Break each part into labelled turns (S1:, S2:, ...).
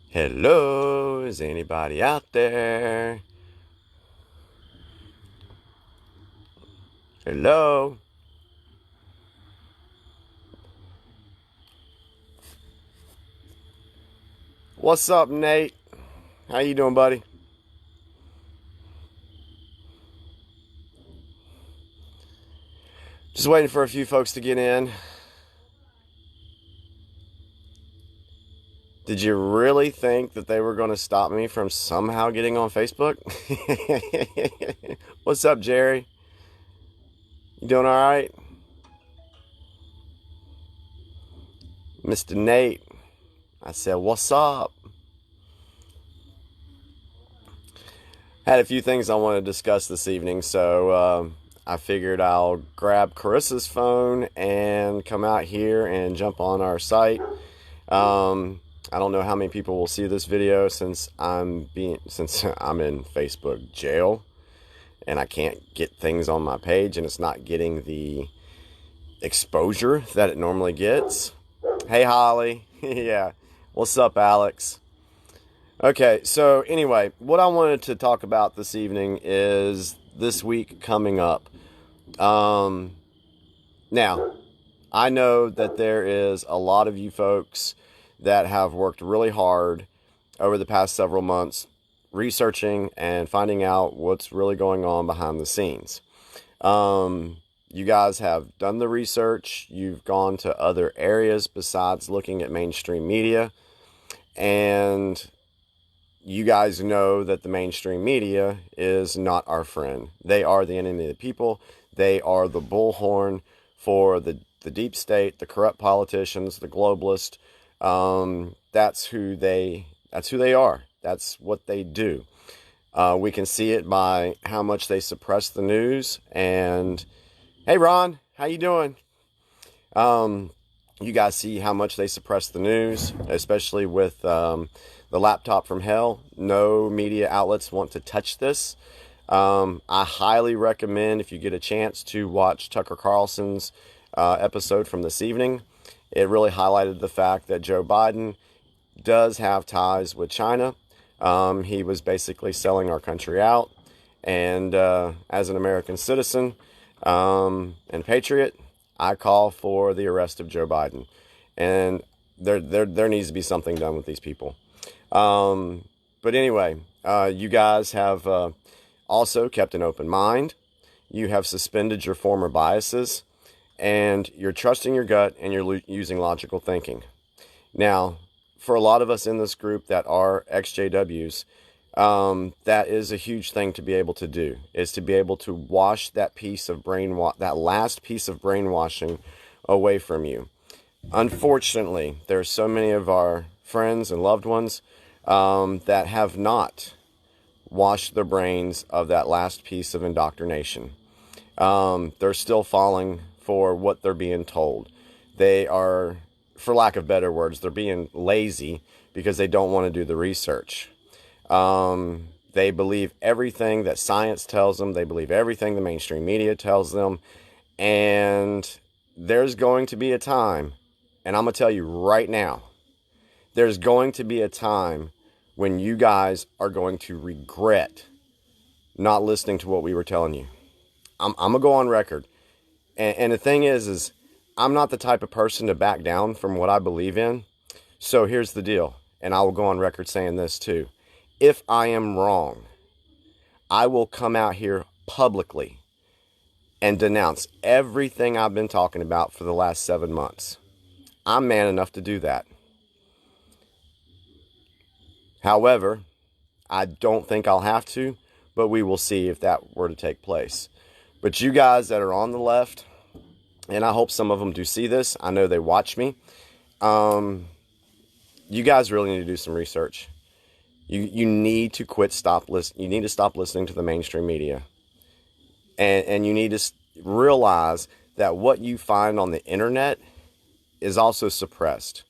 S1: Hello, is anybody out there? Hello? What's up, Nate? How you doing, buddy? Just waiting for a few folks to get in. Did you really think that they were going to stop me from somehow getting on Facebook? What's up, Jerry? You doing all right? Mr. Nate, I said, what's up? Had a few things I want to discuss this evening, so I figured I'll grab Carissa's phone and come out here and jump on our site. I don't know how many people will see this video since I'm in Facebook jail and I can't get things on my page and it's not getting the exposure that it normally gets. Hey, Holly. Yeah. What's up, Alex? Okay, so anyway, what I wanted to talk about this evening is this week coming up. Now, I know that there is a lot of you folks that have worked really hard over the past several months researching and finding out what's really going on behind the scenes. You guys have done the research. You've gone to other areas besides looking at mainstream media. And you guys know that the mainstream media is not our friend. They are the enemy of the people. They are the bullhorn for the deep state, the corrupt politicians, the globalists. That's who they are. That's what they do. We can see it by how much they suppress the news. And hey, Ron, how you doing? You guys see how much they suppress the news, especially with the laptop from hell. No media outlets want to touch this. I highly recommend, if you get a chance, to watch Tucker Carlson's episode from this evening. It really highlighted the fact that Joe Biden does have ties with China. He was basically selling our country out. And as an American citizen and patriot, I call for the arrest of Joe Biden. And there needs to be something done with these people. But anyway, you guys have also kept an open mind. You have suspended your former biases. And you're trusting your gut and you're using logical thinking. Now, for a lot of us in this group that are ex-JWs, that is a huge thing to be able to do, is to be able to wash that that last piece of brainwashing away from you. Unfortunately, there are so many of our friends and loved ones that have not washed their brains of that last piece of indoctrination. They're still falling for what they're being told. They are, for lack of better words, they're being lazy because they don't want to do the research. They believe everything that science tells them. They believe everything the mainstream media tells them. And there's going to be a time, and I'm going to tell you right now, there's going to be a time when you guys are going to regret not listening to what we were telling you. I'm going to go on record. And the thing is I'm not the type of person to back down from what I believe in. So here's the deal. And I will go on record saying this too. If I am wrong, I will come out here publicly and denounce everything I've been talking about for the last 7 months. I'm man enough to do that. However, I don't think I'll have to, but we will see if that were to take place. But you guys that are on the left, and I hope some of them do see this. I know they watch me. You guys really need to do some research. You need to You need to stop listening to the mainstream media. And you need to realize that what you find on the internet is also suppressed.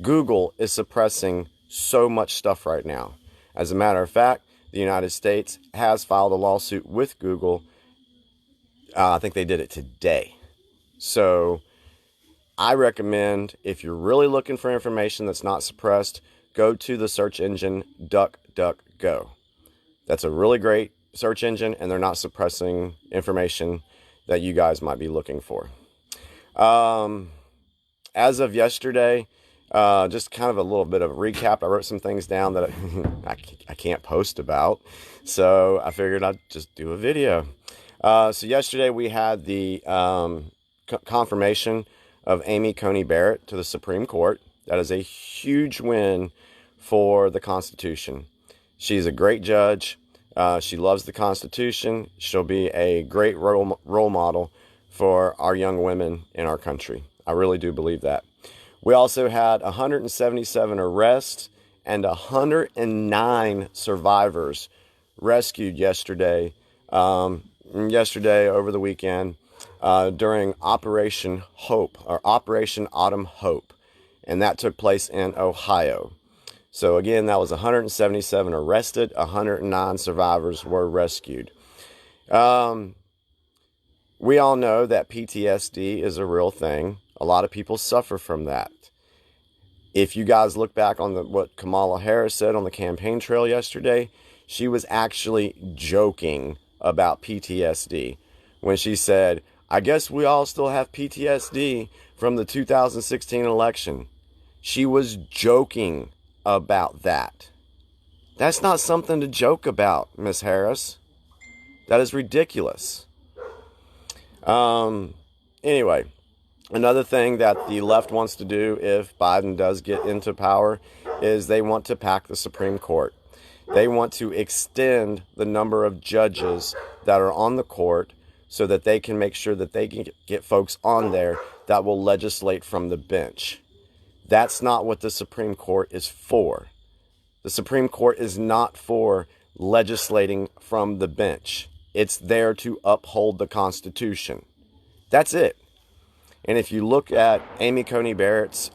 S1: Google is suppressing so much stuff right now. As a matter of fact, the United States has filed a lawsuit with Google. I think they did it today. So I recommend, if you're really looking for information that's not suppressed, go to the search engine DuckDuckGo. That's a really great search engine, and they're not suppressing information that you guys might be looking for. As of yesterday, just kind of a little bit of a recap. I wrote some things down that I can't post about, so I figured I'd just do a video. So yesterday we had the confirmation of Amy Coney Barrett to the Supreme Court. That is a huge win for the Constitution. She's a great judge. She loves the Constitution. She'll be a great role model for our young women in our country. I really do believe that. We also had 177 arrests and 109 survivors rescued yesterday. Over the weekend, during Operation Hope, or Operation Autumn Hope, and that took place in Ohio. So again, that was 177 arrested, 109 survivors were rescued. We all know that PTSD is a real thing. A lot of people suffer from that. If you guys look back on what Kamala Harris said on the campaign trail yesterday, she was actually joking about PTSD when she said, I guess we all still have PTSD from the 2016 election. She was joking about that. That's not something to joke about, Miss Harris. That is ridiculous. Anyway, another thing that the left wants to do if Biden does get into power is they want to pack the Supreme Court. They want to extend the number of judges that are on the court so that they can make sure that they can get folks on there that will legislate from the bench. That's not what the Supreme Court is for. The Supreme Court is not for legislating from the bench. It's there to uphold the Constitution. That's it. And if you look at Amy Coney Barrett's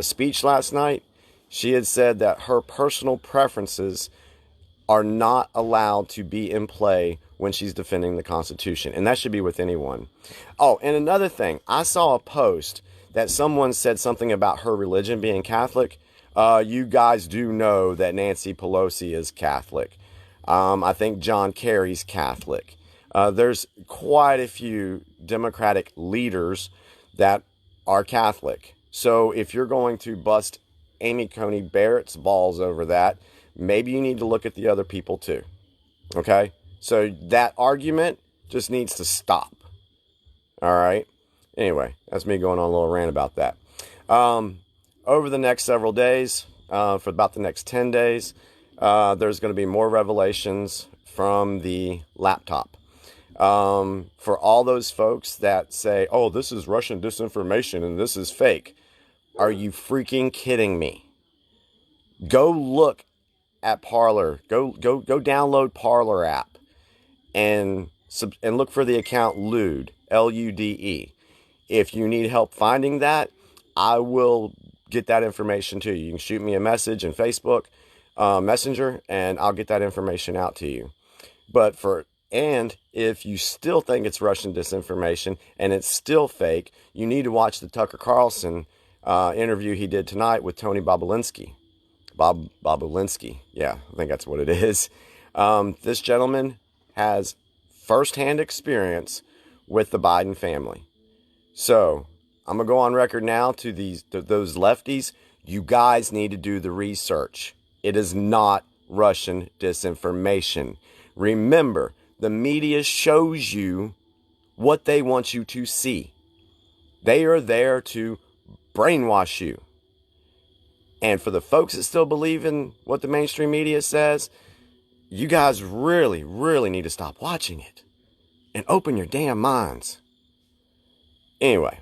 S1: speech last night, she had said that her personal preferences are not allowed to be in play when she's defending the Constitution. And that should be with anyone. Oh, and another thing. I saw a post that someone said something about her religion being Catholic. You guys do know that Nancy Pelosi is Catholic. I think John Kerry's Catholic. There's quite a few Democratic leaders that are Catholic. So if you're going to bust Amy Coney Barrett's balls over that, maybe you need to look at the other people too. Okay? So that argument just needs to stop. All right? Anyway, that's me going on a little rant about that. Over the next several days, for about the next 10 days, there's going to be more revelations from the laptop. For all those folks that say, oh, this is Russian disinformation and this is fake. Are you freaking kidding me? Go look at Parler. Go download Parler app and look for the account Lude, Lude. If you need help finding that, I will get that information to you. You can shoot me a message in Facebook Messenger, and I'll get that information out to you. And if you still think it's Russian disinformation and it's still fake, you need to watch the Tucker Carlson interview he did tonight with Tony Bobulinski. Bobulinski. Yeah, I think that's what it is. This gentleman has firsthand experience with the Biden family. So I'm going to go on record now to those lefties. You guys need to do the research. It is not Russian disinformation. Remember, the media shows you what they want you to see. They are there to brainwash you. And for the folks that still believe in what the mainstream media says, you guys really, really need to stop watching it and open your damn minds. Anyway,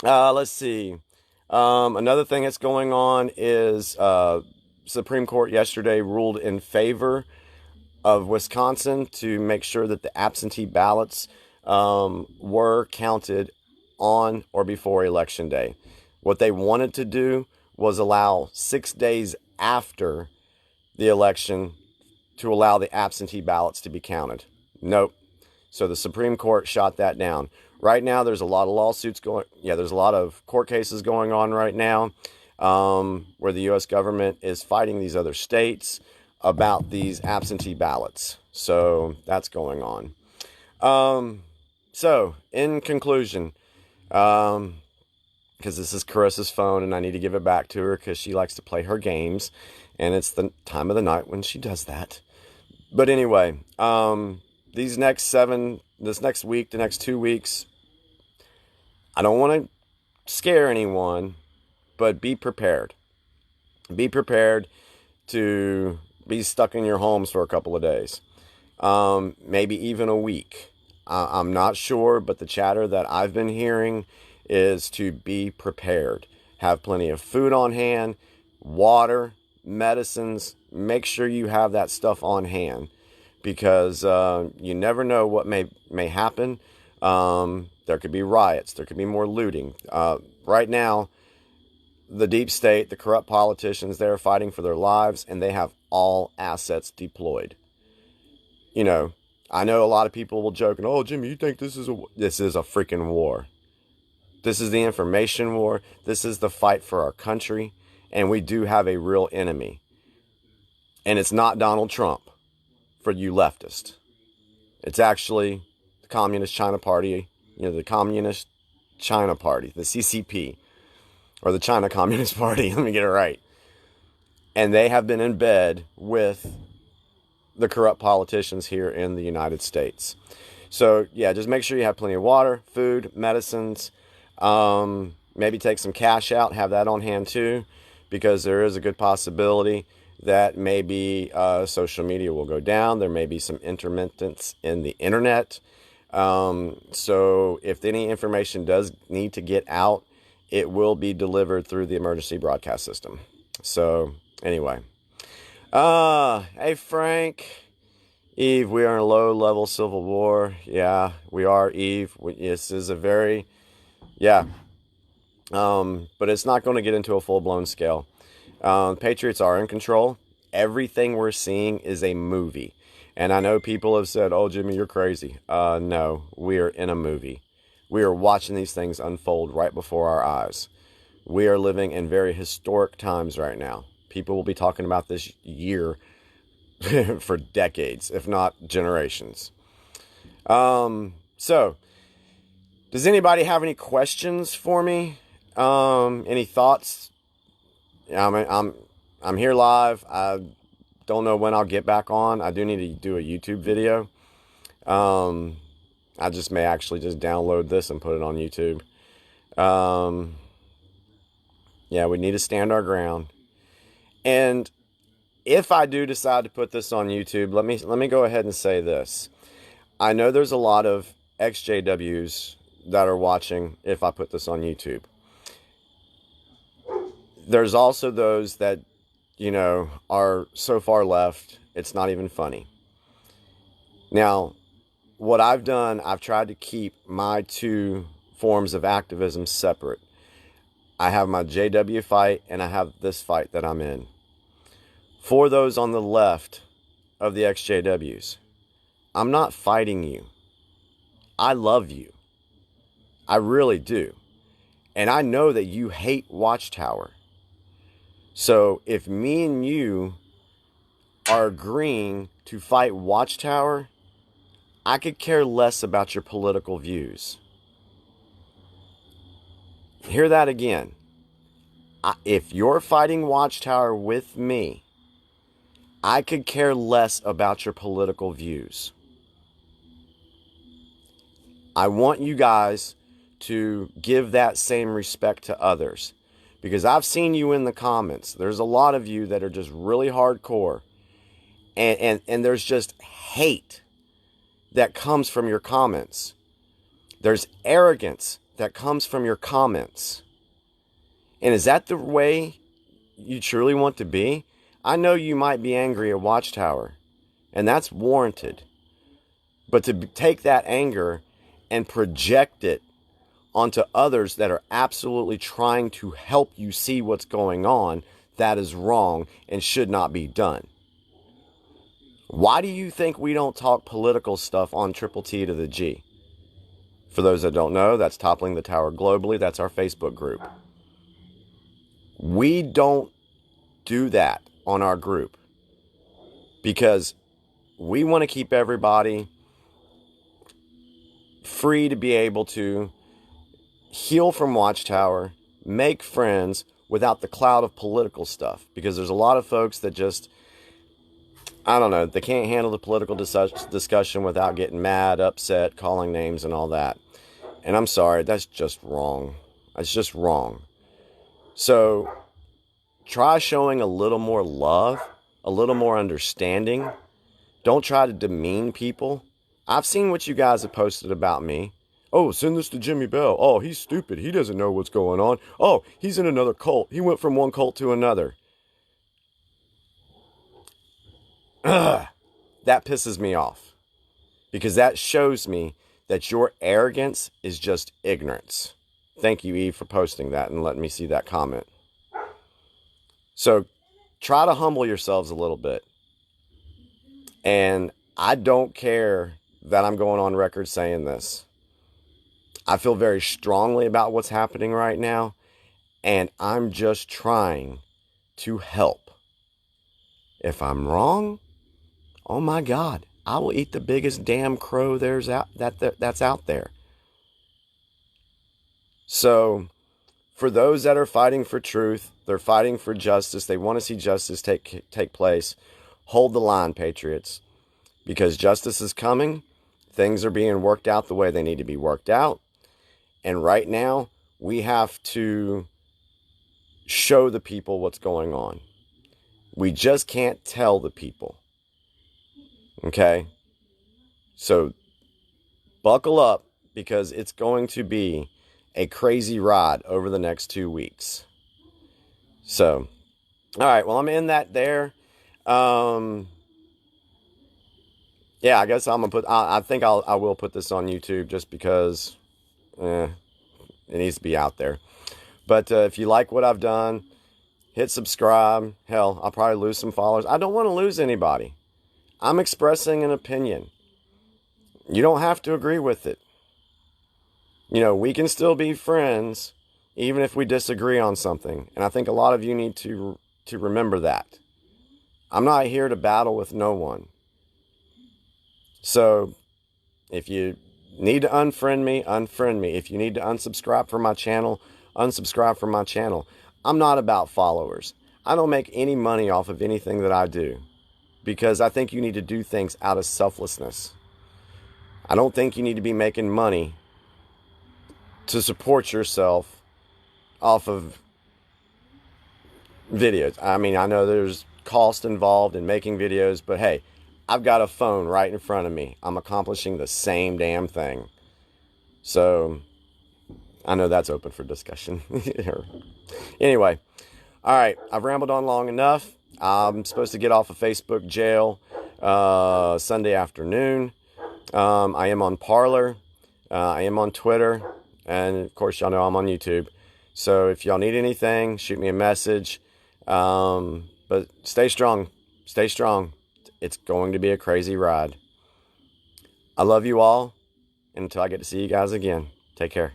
S1: let's see. Another thing that's going on is Supreme Court yesterday ruled in favor of Wisconsin to make sure that the absentee ballots were counted on or before Election Day. What they wanted to do was allow 6 days after the election to allow the absentee ballots to be counted. Nope. So the Supreme Court shot that down. Right now, there's a lot of lawsuits going. Yeah, there's a lot of court cases going on right now, where the U.S. government is fighting these other states about these absentee ballots. So that's going on. So in conclusion, because this is Carissa's phone and I need to give it back to her because she likes to play her games, and it's the time of the night when she does that. But anyway, this next week, the next 2 weeks, I don't want to scare anyone, but be prepared. Be prepared to be stuck in your homes for a couple of days, maybe even a week. I'm not sure, but the chatter that I've been hearing is to be prepared. Have plenty of food on hand, water, medicines. Make sure you have that stuff on hand, because you never know what may happen. There could be riots. There could be more looting. Right now, the deep state, the corrupt politicians, they're fighting for their lives, and they have all assets deployed. You know, I know a lot of people will joke, and, oh, Jimmy, you think this is a freaking war. This is the information war. This is the fight for our country. And we do have a real enemy. And it's not Donald Trump, for you leftists. It's actually the Communist China Party, the Communist China Party, the CCP, or the China Communist Party. Let me get it right. And they have been in bed with the corrupt politicians here in the United States. So, yeah, just make sure you have plenty of water, food, medicines. Maybe take some cash out, have that on hand too, because there is a good possibility that maybe social media will go down. There may be some intermittence in the internet. So if any information does need to get out, it will be delivered through the emergency broadcast system. So anyway, hey Frank, Eve, we are in a low-level civil war. Yeah, we are, Eve. This is a very, but it's not going to get into a full-blown scale. Patriots are in control. Everything we're seeing is a movie. And I know people have said, oh, Jimmy, you're crazy. No, we are in a movie. We are watching these things unfold right before our eyes. We are living in very historic times right now. People will be talking about this year for decades, if not generations. So, does anybody have any questions for me? Any thoughts? I'm here live. I don't know when I'll get back on. I do need to do a YouTube video. I just may actually just download this and put it on YouTube. Yeah, we need to stand our ground. And if I do decide to put this on YouTube, let me go ahead and say this. I know there's a lot of XJWs that are watching if I put this on YouTube. There's also those that, are so far left, it's not even funny. Now, what I've done, I've tried to keep my two forms of activism separate. I have my JW fight and I have this fight that I'm in. For those on the left of the XJWs, I'm not fighting you. I love you. I really do. And I know that you hate Watchtower. So if me and you are agreeing to fight Watchtower, I could care less about your political views. Hear that again. If you're fighting Watchtower with me, I could care less about your political views. I want you guys to give that same respect to others. Because I've seen you in the comments. There's a lot of you that are just really hardcore. And there's just hate that comes from your comments. There's arrogance that comes from your comments. And is that the way you truly want to be? I know you might be angry at Watchtower. And that's warranted. But to take that anger and project it onto others that are absolutely trying to help you see what's going on, that is wrong and should not be done. Why do you think we don't talk political stuff on Triple T to the G? For those that don't know, that's Toppling the Tower Globally. That's our Facebook group. We don't do that on our group because we want to keep everybody free to be able to heal from Watchtower, make friends without the cloud of political stuff. Because there's a lot of folks that just, I don't know, they can't handle the political discussion without getting mad, upset, calling names and all that. And I'm sorry, that's just wrong. That's just wrong. So try showing a little more love, a little more understanding. Don't try to demean people. I've seen what you guys have posted about me. Oh, send this to Jimmy Bell. Oh, he's stupid. He doesn't know what's going on. Oh, he's in another cult. He went from one cult to another. Ugh, that pisses me off. Because that shows me that your arrogance is just ignorance. Thank you, Eve, for posting that and letting me see that comment. So try to humble yourselves a little bit. And I don't care that I'm going on record saying this. I feel very strongly about what's happening right now. And I'm just trying to help. If I'm wrong, oh my God, I will eat the biggest damn crow that's out there. So, for those that are fighting for truth, they're fighting for justice, they want to see justice take place, hold the line, patriots. Because justice is coming, things are being worked out the way they need to be worked out. And right now, we have to show the people what's going on. We just can't tell the people. Okay? So, buckle up, because it's going to be a crazy ride over the next 2 weeks. So, all right, well, I'm in that there. Yeah, I guess I'm gonna put. I think I will put this on YouTube just because it needs to be out there. But if you like what I've done, hit subscribe. Hell, I'll probably lose some followers. I don't want to lose anybody. I'm expressing an opinion. You don't have to agree with it. You know, we can still be friends even if we disagree on something. And I think a lot of you need to remember that. I'm not here to battle with no one. So, if you need to unfriend me, unfriend me. If you need to unsubscribe from my channel, unsubscribe from my channel. I'm not about followers. I don't make any money off of anything that I do, because I think you need to do things out of selflessness. I don't think you need to be making money to support yourself off of videos. I mean, I know there's cost involved in making videos, but hey, I've got a phone right in front of me. I'm accomplishing the same damn thing. So, I know that's open for discussion. Anyway, all right, I've rambled on long enough. I'm supposed to get off of Facebook jail Sunday afternoon. I am on Parler. I am on Twitter. And, of course, y'all know I'm on YouTube. So, if y'all need anything, shoot me a message. But stay strong. Stay strong. It's going to be a crazy ride. I love you all. And until I get to see you guys again, take care.